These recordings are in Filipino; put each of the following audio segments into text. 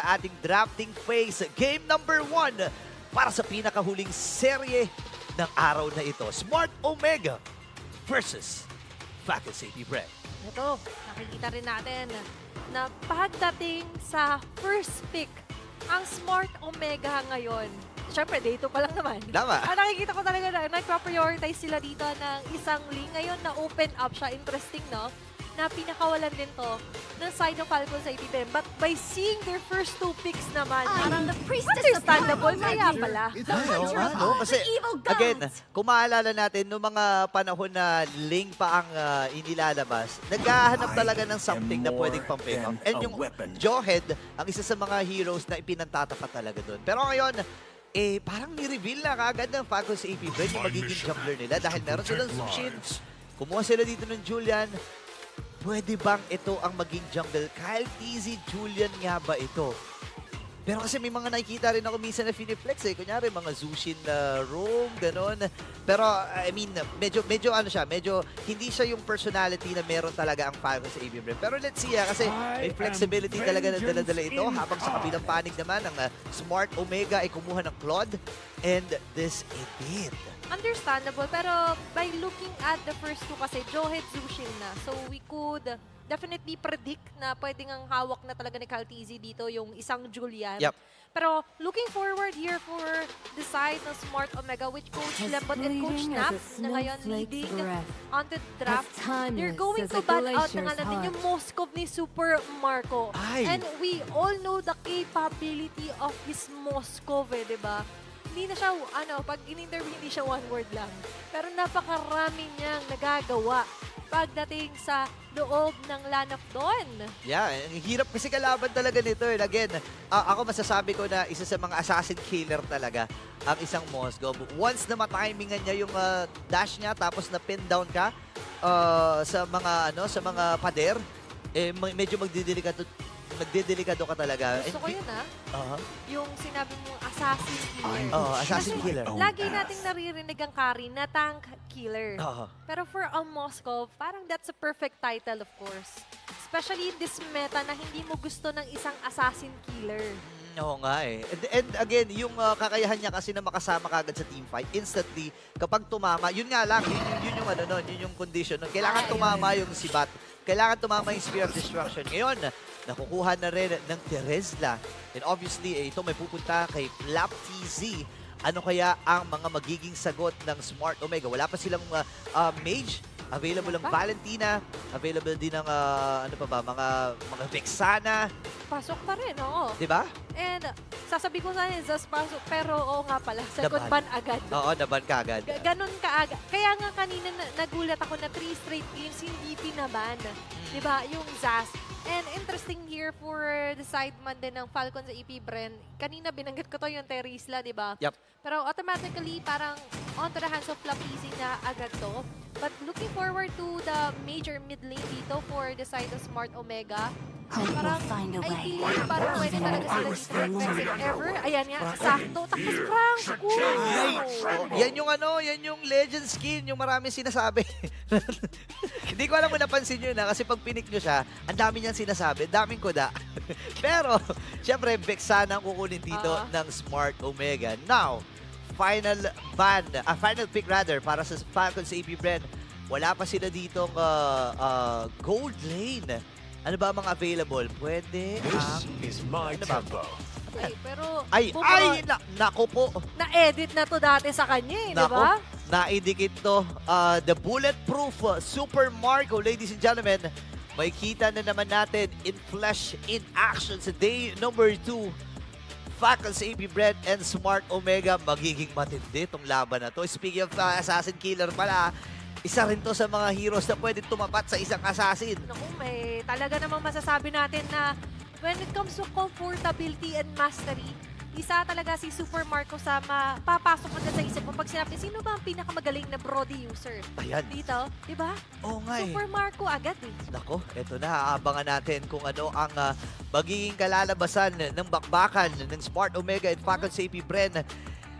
sa ating drafting phase. Game number 1 para sa pinakahuling serye ng araw na ito. Smart Omega versus Falcons AP Bren. Ito, nakikita rin natin na pagdating sa first pick, ang Smart Omega ngayon, syempre, day 2 pa lang naman. Tama. Nakikita ko talaga na nag-prioritize sila dito ng isang link. Ngayon na open up siya. Interesting, no? Na pinakawalan din to ng side ng Falcons sa APBM. But by seeing their first 2 picks naman, parang understandable kaya pala. Kasi, again, kung maalala natin, noong mga panahon na Ling pa ang inilalabas, naghahanap talaga ng something na pwedeng pang-pick up. And yung Jawhead, ang isa sa mga heroes na ipinantatapat talaga doon. Pero ngayon, parang ni-reveal na kagad ng Falcons AP Bren yung magiging jungler nila dahil meron silang Zushin. Kumuha sila dito ng Julian. Pwede bang ito ang maging jungle? Kyle TZ Julian nga ba ito? Pero kasi may mga nakikita rin ako minsan na Finiflex Kunyari, mga Zushin na roam, ganon. Pero, I mean, medyo ano siya, medyo hindi siya yung personality na meron talaga ang Falcons sa AB Bren. Pero let's see kasi may flexibility talaga na dala-dala ito. Habang sa kabilang panig naman, ang Smart Omega ay kumuha ng Claude. And this it did. Understandable, pero by looking at the first 2 kasi, Jawhead Zushin na. So we could definitely predict na pwedeng ang hawak na talaga ni Kyle TZ dito yung isang Julian. Yep. Pero looking forward here for the side ng Smart Omega, which Coach Lembot and Coach Naps na ngayon leading on the draft. They're going to bat out na nga natin yung Moskov ni Super Marco. Ay. And we all know the capability of his Moskov, di ba? Hindi na siya, pag in-interview, hindi siya one word lang. Pero napakarami niyang nagagawa pagdating sa loob ng LAN of Dawn. Yeah, ang hirap kasi kalaban talaga nito. Again, ako masasabi ko na isa sa mga assassin killer talaga ang isang Moskov. Once na matimingan niya yung dash niya tapos na pin down ka sa mga pader, medyo magdidelikado ka talaga. Gusto ko yun yung sinabi mong assassin killer. Assassin Kasi killer. lagi nating naririnig ang carry na tank killer. Pero for a Moskov, parang that's a perfect title of course. Especially in this meta na hindi mo gusto ng isang assassin killer. Oo nga And again, yung kakayahan niya kasi na makasama kagad sa teamfight, instantly, kapag tumama, yun nga lang, yun yung condition. Kailangan tumama yung sibat. Kailangan tumama yung Spear of Destruction. Ngayon, nakukuha na rin ng Teresla. And obviously, ito may pupunta kay Flap TZ. Ano kaya ang mga magiging sagot ng Smart Omega? Wala pa silang mage. Available ang Valentina. Available din ang mga Vexana. Pasok pa rin, oo. Diba? And sasabi ko sana Zas pasok, pero oo nga pala, second ban agad. Oo, naban ka agad. Ganon ka agad. Kaya nga kanina nagulat ako na 3 straight games hindi pinaban. Diba? Yung Zas. And interesting here for the sideman din ng Falcons sa EP Bren. Kanina binanggit ko to yung Terisla, diba? Yep. Pero automatically parang onto the hands of Flapizi na agad to. But looking forward to the major mid lane dito for the side of Smart Omega. Parang, I think parang pwede talaga sila dito if ever. Ayan nga, sakto. Tapos Frank, Yan yung legend skin, yung maraming sinasabi. Hindi ko alam kung napansin nyo na kasi pag pinik nyo siya, ang dami niyang sinasabi, daming kuda. Pero, syempre, Vexana ang kukunin dito ng Smart Omega. Now, final pick rather para sa Falcons sa AP Bren. Wala pa sila ditong gold lane. Ano ba ang mga available? Pwede This is my tempo. Okay, pero nako po. na-edit na to dati sa kanya eh, di ba? Naidikit to. The bulletproof Super Marco, ladies and gentlemen. May kita na naman natin in flesh, in action sa day number 2. Falcons AP Bren and Smart Omega. Magiging matindi itong laban na to. Speaking of assassin killer pala, isa rin to sa mga heroes na pwede tumapat sa isang assassin. Naku, may talaga namang masasabi natin na when it comes to comfortability and mastery, isa talaga si Super Marco sa mapapasok agad sa isip mo pag sinabi, sino ba ang pinakamagaling na Brody user? Ayan. Dito, di ba? Oo nga Super Marco agad eh. Nako, eto na. Aabangan natin kung ano ang magiging kalalabasan ng bakbakan ng Smart Omega at Falcons AP Bren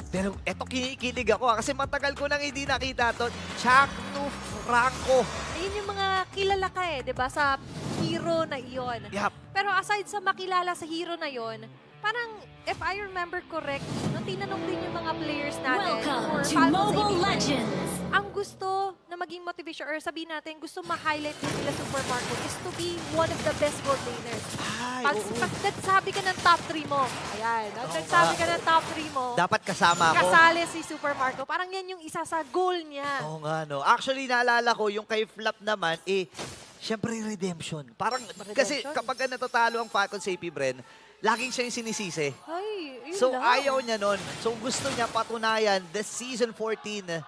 Pero eto kinikilig ako kasi matagal ko nang hindi nakita to. Chaknu Franco. Ayun yung mga kilala ka eh, di ba, sa hero na iyon. Yap. Pero aside sa makilala sa hero na yon, parang if I remember correct, nung tinanong din yung mga players natin Welcome for to Falcons Mobile 85, Legends! ang gusto na maging motivation or sabihin natin, gusto ma-highlight din nila Super Marco is to be one of the best gold laners. Ay, Pag, oo. pag nagsabi ka ng top 3 mo, ayan, pag Oo nagsabi nga. ka ng top 3 mo, Dapat kasama ako. kasali si Super Marco. Parang yan yung isa sa goal niya. Oo nga, no. Actually, naalala ko, yung kay Flap naman, syempre redemption. Parang, kasi Redemption? kapag natatalo ang Falcons sa AP Bren, laging siya yung sinisisi. Ay, yun So, lang. ayaw niya nun. So, gusto niya patunayan this season 14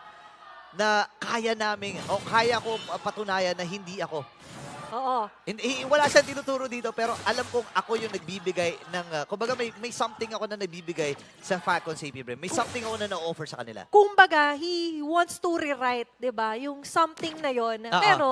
na kaya namin, o kaya ko patunayan na hindi ako. Oo. Wala siyang tinuturo dito, pero alam kong ako yung nagbibigay ng, kumbaga may something ako na nagbibigay sa Falcons AP Bren. May something ako na na-offer sa kanila. Kumbaga, he wants to rewrite, 'di ba? Yung something na 'yon. Oo. Pero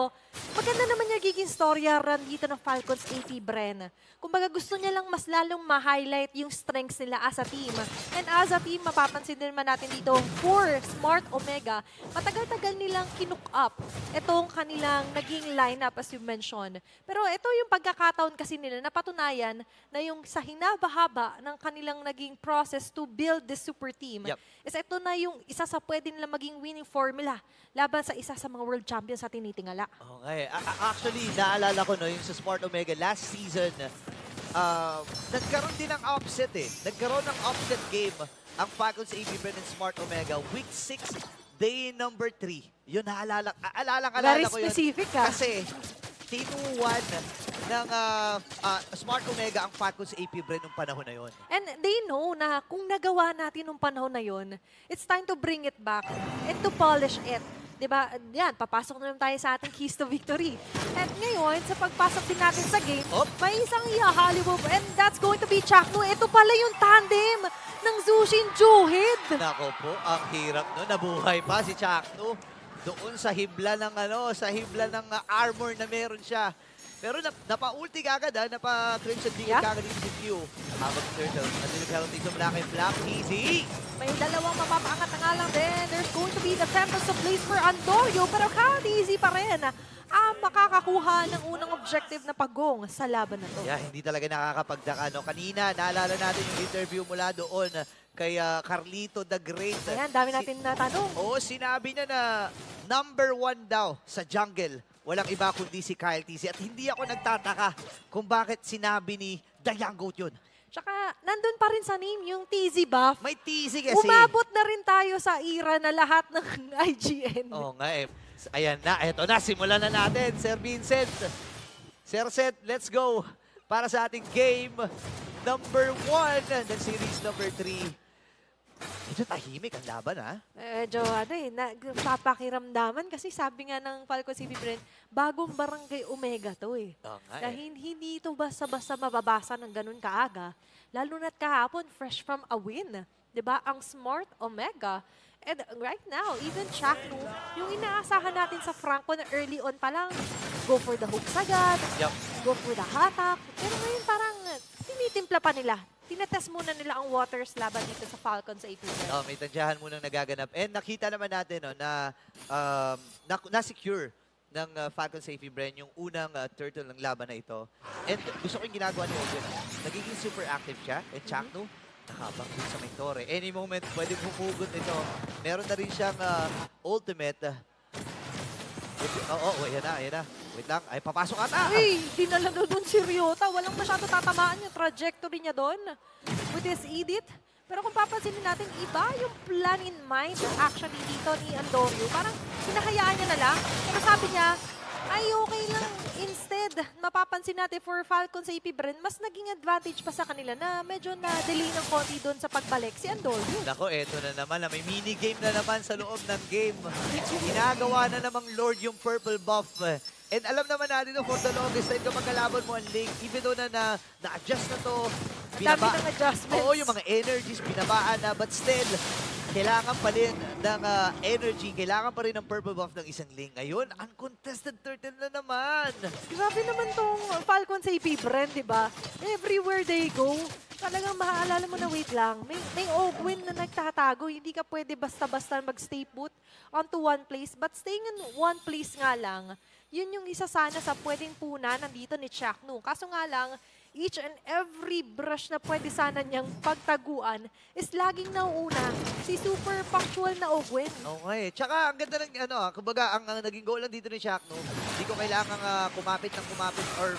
maganda naman yung giging storya run dito ng Falcons AP Bren. Kumbaga, gusto niya lang mas lalong ma-highlight yung strengths nila as a team. And as a team, mapapansin din naman natin dito, for Smart Omega, matagal-tagal nilang kinook up itong kanilang naging lineup as you mentioned. Pero ito yung pagkakataon kasi nila na patunayan na yung sa hinaba-haba ng kanilang naging process to build this super team Yep. is ito na yung isa sa pwede nila maging winning formula laban sa isa sa mga world champions sa tinitingala. Okay. Actually, naalala ko no, yung sa Smart Omega last season, nagkaroon din ng upset eh. Nagkaroon ng upset game ang Falcons AP Bren and Smart Omega. Week 6, day number 3. Yun, naalala Very ko yun. specific ah. Kasi, tinuwan ng Smart Omega ang Falcons AP Bren nung panahon na yun. And they know na kung nagawa natin nung panahon na yon, it's time to bring it back and to polish it. 'Di ba? Yan, papasok na naman tayo sa ating keys to victory. And ngayon, sa pagpasok din natin sa game, Op. may isang Hollywood and that's going to be Chaknu. Ito pala yung tandem ng Zushin Juhid. Nako po, ang hirap no. Nabuhay pa si Chakno doon sa hibla ng armor na meron siya. Pero napa-ulti kagad napa-crimson beacon Yeah. kagad dito si Q. Habang turtle, at nagkaroon dito mula kay Flap Easy. May dalawang mapapaangat na nga lang din. There's going to be the Tempest of Blaze for Andorio, pero easy pa rin ang makakakuha ng unang objective na pagong sa laban na to. Yeah, hindi talaga nakakapagdaka. No? Kanina, naalala natin yung interview mula doon kay Carlito the Great. Ayan, dami natin na tanong. Oo, sinabi niya na number 1 daw sa jungle. Walang iba kundi si Kyle TC. At hindi ako nagtataka kung bakit sinabi ni The Young Goat yun. Tsaka, nandun pa rin sa name, yung TZ buff. May TC kasi. Umabot na rin tayo sa era na lahat ng IGN. Oo nga eh. Ayan na, eto na, simulan na natin, Sir Vincent. Sir Seth, let's go para sa ating game number 1 ng series number 3. Medyo tahimik ang laban, ha? Medyo nagpapakiramdaman kasi sabi nga ng Falcon CP Brand, bagong barangay Omega to eh. Oo nga Na hindi ito basta-basta mababasa ng ganun kaaga. Lalo na't kahapon, fresh from a win. 'Di ba? Ang Smart Omega. And right now, even Chaknu, yung inaasahan natin sa Franco na early on pa lang, go for the hooks agad, Yup. go for the hatak. Pero ngayon parang tinitimpla pa nila. Tinetest muna nila ang waters laban dito sa Falcons AP. Oh, may tadyahan munang nagaganap. And nakita naman natin no, na na-secure ng Falcons AP Bren yung unang turtle ng laban na ito. And gusto ko yung ginagawa ni Ogun. Nagiging super active siya. And Chakno, nakabang din sa may tore. Any moment, pwede humugot ito. Meron na rin siyang ultimate. Oo, ayan na. Wait lang. Ay, papasok ata. Uy, dinala na doon si Ryota. Walang masyado tatamaan yung trajectory niya doon with his Edith. Pero kung papansinin natin, iba yung plan in mind actually dito ni Andorio. Parang hinahayaan niya na lang. Pero sabi niya, ay okay lang. Instead, mapapansin natin for Falcons AP Bren, mas naging advantage pa sa kanila na medyo na-delay ng konti doon sa pagbalik si Andorio. Nako, eto na naman. May mini-game na naman sa loob ng game. Ginagawa na namang Lord yung purple buff. And alam naman natin for the longest time kapag kalaban mo ang link, even though na-adjust na to, Ang dami ng adjustments. Oo, yung mga energies, binabaan na, but still, kailangan pa rin ng energy, kailangan pa rin ng purple buff ng isang link. Ngayon, uncontested turtle na naman. Grabe naman tong Falcons AP Bren, di ba? Everywhere they go, talagang maaalala mo na wait lang. May Ogwin na nagtatago. Hindi ka pwede basta-basta mag-stay put onto one place. But staying in one place nga lang, yun yung isa sana sa pwedeng puna nandito ni Chaknu. Kaso nga lang, each and every brush na pwede sana niyang pagtaguan is laging nauuna si super punctual na Ogwin. Okay. Tsaka ang ganda ng kumbaga ang naging goal lang dito ni Chaknu, hindi ko kailangang kumapit or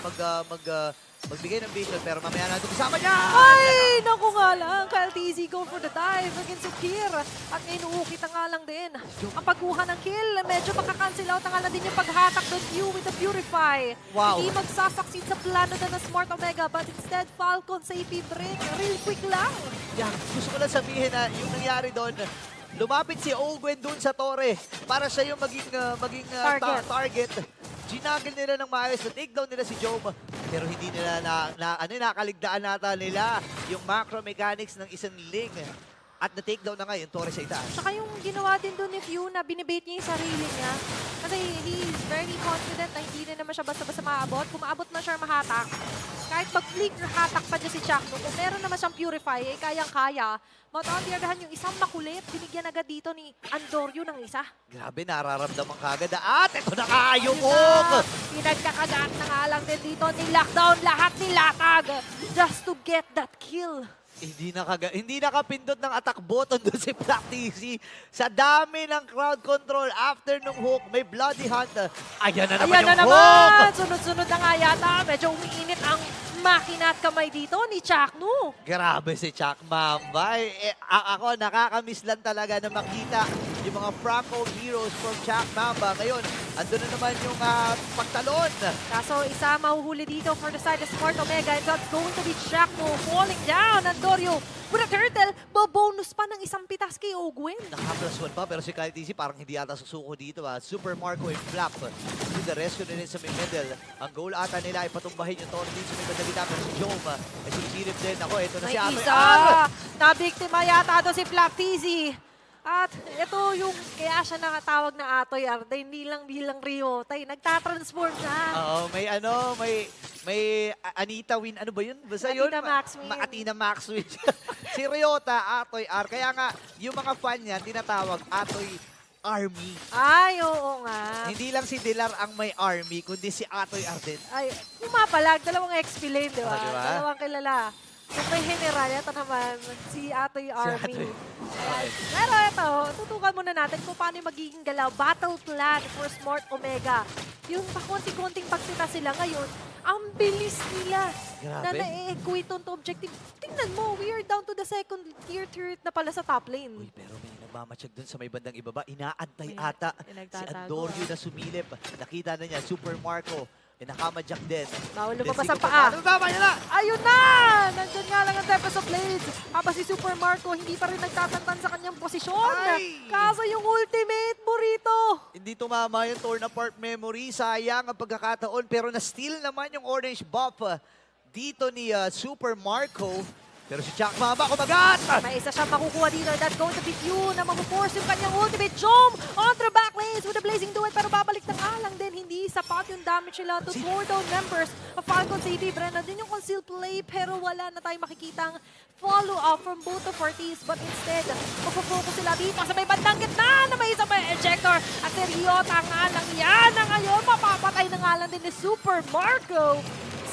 magbigay ng vision, pero mamaya natin kasama niya! Ay! Naku nga lang, Kyle TZ go for the dive against Ukir. At inuukit na nga lang din. Ang pagkuha ng kill, medyo makakancel out na nga lang din yung paghatak doon Q with the Purify. Wow. Hindi magsasucceed sa plano na ng Smart Omega, but instead Falcon sa AP break. Real quick lang. Yeah, gusto ko lang sabihin na yung nangyari doon, lumapit si Ogwen doon sa Torre para siya yung maging target. Ginagil nila ng maayos na takedown nila si Job. Pero hindi nila nakaligdaan nata nila yung macro mechanics ng isang Ling. At na-takedown na nga yung Torre sa itaas. Tsaka yung ginawa din doon ni Few na binibait niya yung sarili niya. Kasi he's very confident na hindi na naman siya basta-basta maabot. Kung maabot na siya mahatak, kahit mag-flicker hatak pa dyan si Chaknu, kung meron naman siyang Purify, eh kayang-kaya. But on the other hand, yung isang makulit, binigyan agad dito ni Andoryu ng isa. Grabe, nararamdaman kagad. At ito na kaayumog! Pinagkakagaan na nga lang din dito ni Lockdown. Lahat nilatag just to get that kill. Hindi nakapindot ng attack button doon si Practice. Sa dami ng crowd control after nung hook, may bloody hunt. Ayan na naman yung hook! Sunod-sunod na nga yata. Medyo umiinit ang makina at kamay dito ni Chaknu. Grabe si Chak Mamba. Ako, nakakamiss lang talaga na makita yung mga Franco heroes from Chak Mamba. Ngayon, andun na naman yung pagtalon. Kaso isa mahuhuli dito for the side of Smart Omega and that's going to be Chaknu falling down. Andoryu with a turtle, bonus pa ng isang pitas kay Ogwin. Naka-+1 pa pero si Kyle TC parang hindi ata susuko dito. Super Marco and Flap. To the rescue na rin sa may middle. Ang goal ata nila ay patumbahin yung Torre dito sa may badalita. Pero si Jom ay susilip din. Ako, ito na May si Atoy. isa! Nabiktima yata doon si Flap TZ. At ito yung kaya siya nakatawag na Atoy Arda, hindi lang bilang Ryotay. Nagtatransform siya. Oo, may Anita Win, ano ba yun? Basta yun? Athena Maxwin. Athena Maxwin. Si Ryota, Atoy R. Kaya nga, yung mga fan niya, tinatawag Atoy Army. Ay, oo nga. Hindi lang si Dilar ang may army, kundi si Atoy R din. Ay, pumapalag. Dalawang XP lane, di ba? Oh, di ba? Dalawang kilala. Kung may general, ito naman, si Atoy Army. Atoy. Ayan. Pero ito, tutukan muna natin kung paano yung magiging galaw. Battle plan for Smart Omega. Yung pakunti-kunting pagtita sila ngayon, ang bilis nila na Grabe. na-equate on to objective. Tingnan mo, we are down to the second tier turret na pala sa top lane. Uy, pero may nagmamatsyag dun sa may bandang ibaba. Inaantay May ata si nagtatago, Andoryu na sumilip. Nakita na niya, Super Marco. Nakamadyak din. Bawal Let's lumabas see ang kung paa. paano. Tama niya na! Ayun na! Nandun nga lang ang Tempest of Blades. Habang si Super Marco hindi pa rin nagtatantan sa kanyang posisyon. Ay! Kaso yung ultimate burrito. Hindi tumama yung torn apart memory. Sayang ang pagkakataon. Pero na-steal naman yung orange buff dito ni Super Marco. Pero si Chak Mamba kumagat! May isa siyang makukuha dito. That's going to be Q na mamuforce yung kanyang ultimate. Jom on the back lanes with a blazing duet. Pero babalik na nga lang din. Hindi sapat yung damage nila to throw down members of Falcon City. Brennan din yung concealed play. Pero wala na tayong makikitang follow-up from both of parties. But instead, magpo-focus sila dito sa may bandang gitna na may isang may ejector. At Ryota nga lang yan na ngayon. Mapapatay na nga lang din ni Super Marco.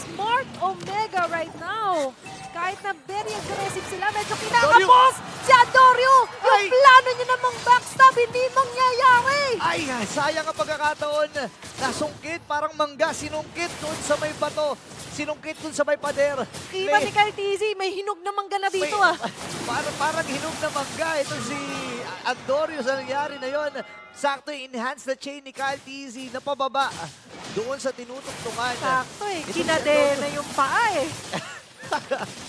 Smart Omega right now. Kahit na very aggressive sila, medyo kinakapos si Andoryu. Yung Ay! plano niya namang backstab, hindi mangyayari. Ay, sayang ang pagkakataon. Nasungkit, parang mangga. Sinungkit doon sa may bato. Sinungkit doon sa may pader. Iba ni Kyle TZ, may hinog na mangga na dito ah. Parang hinog na mangga. Ito si Andoryu sa nangyari na yon. Sakto enhance the chain ni Kyle TZ na pababa. Doon sa tinutugtungan. Sakto eh, Ito si kinadena yung paa eh.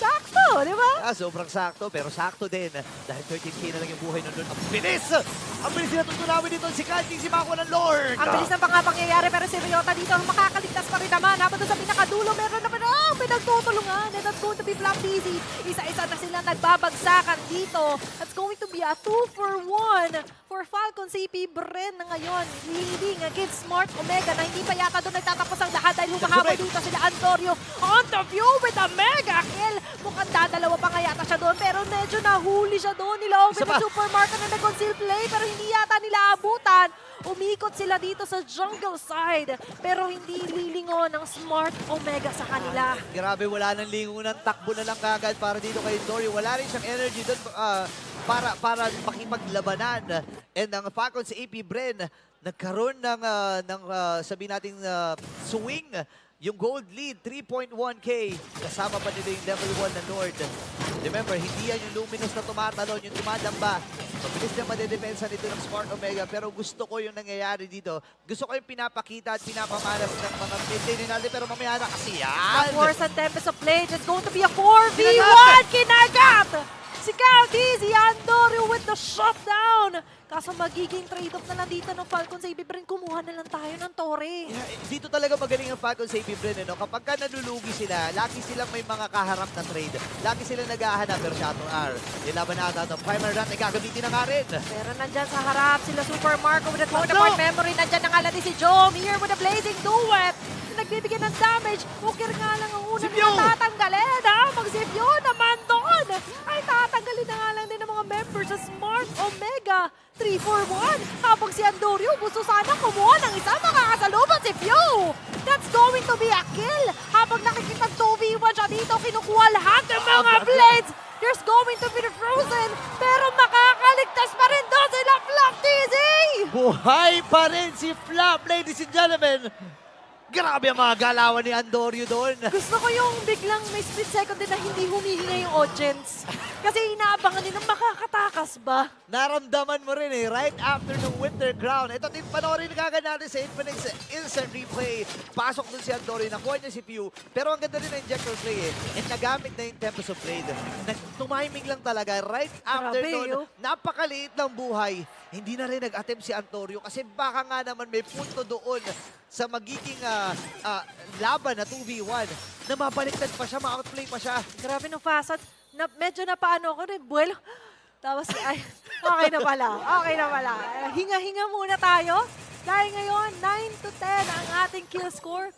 Sakto, di ba? Sobrang sakto, pero sakto din. Dahil 13k na lang yung buhay nun. Ang bilis! Ang bilis na tutunawin dito si Kyle TZ makakuha ng Lord. Ang bilis ng pangyayari pero si Ryota dito ang makakaligtas pa rin naman. Habang doon sa pinakadulo, meron na pinagtutulungan. And that's going to be Flap Easy. Isa-isa na sila nagbabagsakan dito. That's going to be a 2-for-1 for Falcon CP Bren na ngayon. Leading against Smart Omega na hindi pa yata doon nagtatapos ang lahat dahil humahabol dito sila Antonio on the view with a mega kill. Mukhang dadalawa pa nga yata siya doon pero medyo nahuli siya doon. Nila Omen at Supermarket na nag-conceal play pero hindi yata nila abutan. Umikot sila dito sa jungle side pero hindi lilingon ng Smart Omega sa kanila. Grabe, wala nang lingunan. Takbo na lang kagad para dito kay Dory. Wala rin siyang energy doon para makipaglabanan. And ang Falcon sa AP Bren, nagkaroon ng sabihin natin swing. Yung gold lead, 3.1k. Kasama pa nila yung level 1 na Lord. Remember, hindi yan yung Luminous na tumatalon, yung tumadamba. Mabilis na madedepensa nito ng Smart Omega. Pero gusto ko yung nangyayari dito. Gusto ko yung pinapakita at pinapamalas ng mga mid-lane natin. Pero mamaya na kasi yan. Force and Tempest of Play. It's going to be a 4v1. Kinagat! Si Caldi, si Andorio with the shutdown. Kaso magiging trade-off na lang dito ng Falcon sa Ibibren. Kumuha na lang tayo ng Torre. Yeah, dito talaga magaling ang Falcon sa AP Bren. Kapag ka nalulugi sila, lagi silang may mga kaharap na trade. Lagi silang naghahanap. Pero Shadow R, nilaban na ata ng primer run ay gagamitin na nga rin. Pero nandyan sa harap sila Super Marco with the counterpart memory. Nandyan na nga lang din si Jom here with the blazing duet. Nagbibigyan ng damage. Ukir nga lang ang una nila tatanggalin. Pag si Pio naman doon ay tatanggalin na nga lang din ng mga members sa Smart Omega. 3-4-1. Habang si Andorio gusto sana kumuha ng isa makakasalubong si Pio. That's going to be a kill. Habang nakikita 2v1 siya dito, kinukuha lahat ng mga blades. There's going to be the Frozen. Pero makakaligtas pa rin doon sila Flap TZ. Buhay pa rin si Flap, ladies and gentlemen. Grabe ang mga galawan ni Andorio doon. Gusto ko yung biglang may split second din na hindi humihinga yung audience. Kasi inaabangan nila makakatakas ba? Naramdaman mo rin right after ng Winter Crown. Ito din panoorin kagad natin sa Infinix instant replay. Pasok dun si Andorio, nakuha niya si Pew. Pero ang ganda rin ng injector play And nagamit na yung Tempest of Blade. Tumiming lang talaga right after nun. Napakaliit ng buhay. Hindi na rin nag-attempt si Andorio kasi baka nga naman may punto doon sa magiging laban na 2v1 na mabaliktad pa siya, ma-outplay pa siya. Grabe no facet. Medyo napaano ko rin. Buwelo. Tapos, ay, okay na pala. Okay na pala. Hinga-hinga muna tayo. Dahil ngayon, 9 to 10 ang ating kill score.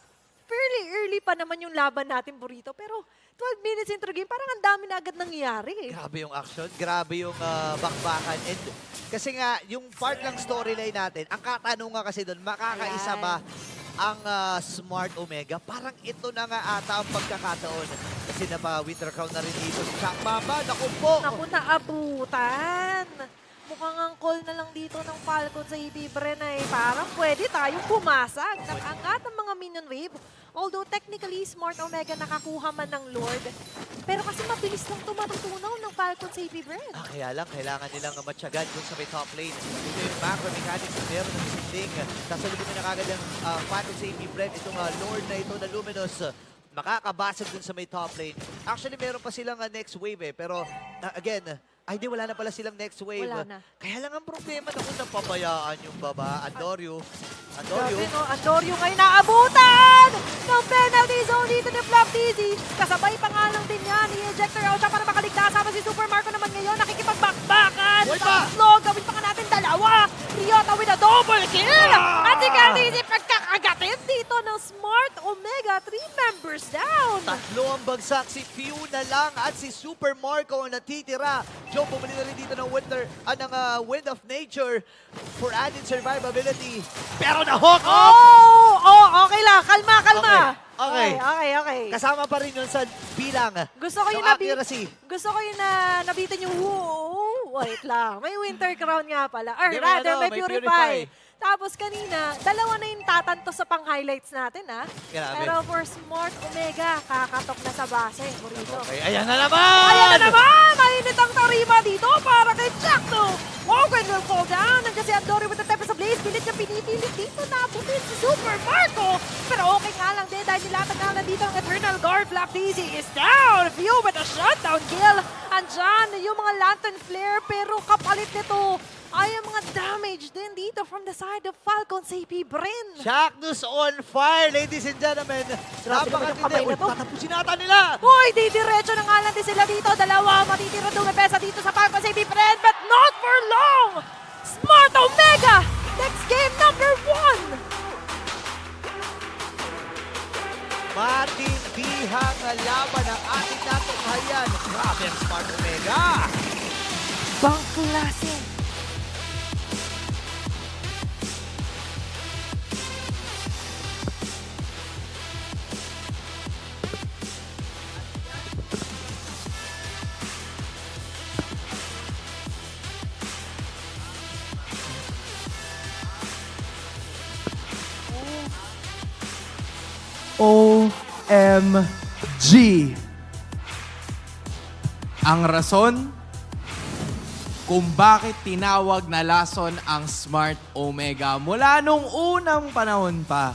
Fairly early pa naman yung laban natin, Burrito. Pero 12 minutes into the game, parang ang dami na agad nangyayari. Grabe yung action, grabe yung bakbakan. And kasi nga, yung part ng storyline natin, ang katanungan kasi doon, makakaisa ba ang Smart Omega? Parang ito na nga ata ang pagkakataon. Kasi napa-Winter Crown na rin dito. Siya, mama, naku po! Naku, naabutan. Mukhang ang call na lang dito ng Falcon sa Ibibren ay parang pwede tayong pumasag. Nag-angat ang mga minion wave. Although technically, Smart Omega nakakuha man ng Lord. Pero kasi mabilis lang tumatutunaw ng Falcon sa Ibibren. Kaya lang, kailangan nilang matyagan dun sa may top lane. Ito yung macro mechanics na meron ng sinding. Sasalubin na kagad ang Falcon sa AP Bren. Itong Lord na ito na Luminous. Makakabasag dun sa may top lane. Actually, meron pa silang next wave Pero again, ay di, wala na pala silang next wave. Wala na. Kaya lang ang problema na kung napabayaan yung baba. Andorio. Grabe no, Andorio ngayon naabutan ng penalty zone dito ni Flap TZ. Kasabay pa nga lang din yan. I-ejector out siya para makaligtas. Habang si Super Marco naman ngayon nakikipagbakbakan. Tatlo, gawin pa nga natin dalawa. Ryota with a double kill. At si Caldiz pagkakagatin dito ng Smart Omega. 3 members down. Tatlo ang bagsak. Si Pew na lang at si Super Marco ang natitira. Joe, bumili na rin dito ng Wind of Nature for added survivability. Pero na-hook up! Okay lang. Kalma. Okay. Kasama pa rin yun sa bilang. Gusto ko yung nabitin yung wait lang. May Winter Crown nga pala. Or rather, may Purify. Tapos kanina, dalawa na yung tatanto sa pang-highlights natin, ha? Grabe. Pero for Smart Omega, kakatok na sa base, Burrito. Okay, ayan na naman! Mainit ang tarima dito para kay Jackno! Morgan will fall down. Nandiyan si Andorio with the Tempest of Blaze. Pilit niya pinipilit dito. Nabutin si Super Marco. Pero okay nga lang din dahil nilatag na lang dito ang Eternal Guard. Flap TZ is down. View with a shutdown kill. Andyan yung mga Lantern Flare pero kapalit nito ay ang mga damage din dito from the side of Falcon AP Brin. Shacknus on fire, ladies and gentlemen. Grabe naman yung kamay Napakatindi. na to. Tatapusin nata nila. Hoy, didiretso na nga lang din sila dito. Dalawa matitira dumepesa dito sa Falcon AP Brin, but not for long! Smart Omega! Next game number 1! Matindihang laban ang ating natunghayan. Grabe ang Smart Omega. Bang klase. OMG! Ang rason kung bakit tinawag na lason ang Smart Omega mula nung unang panahon pa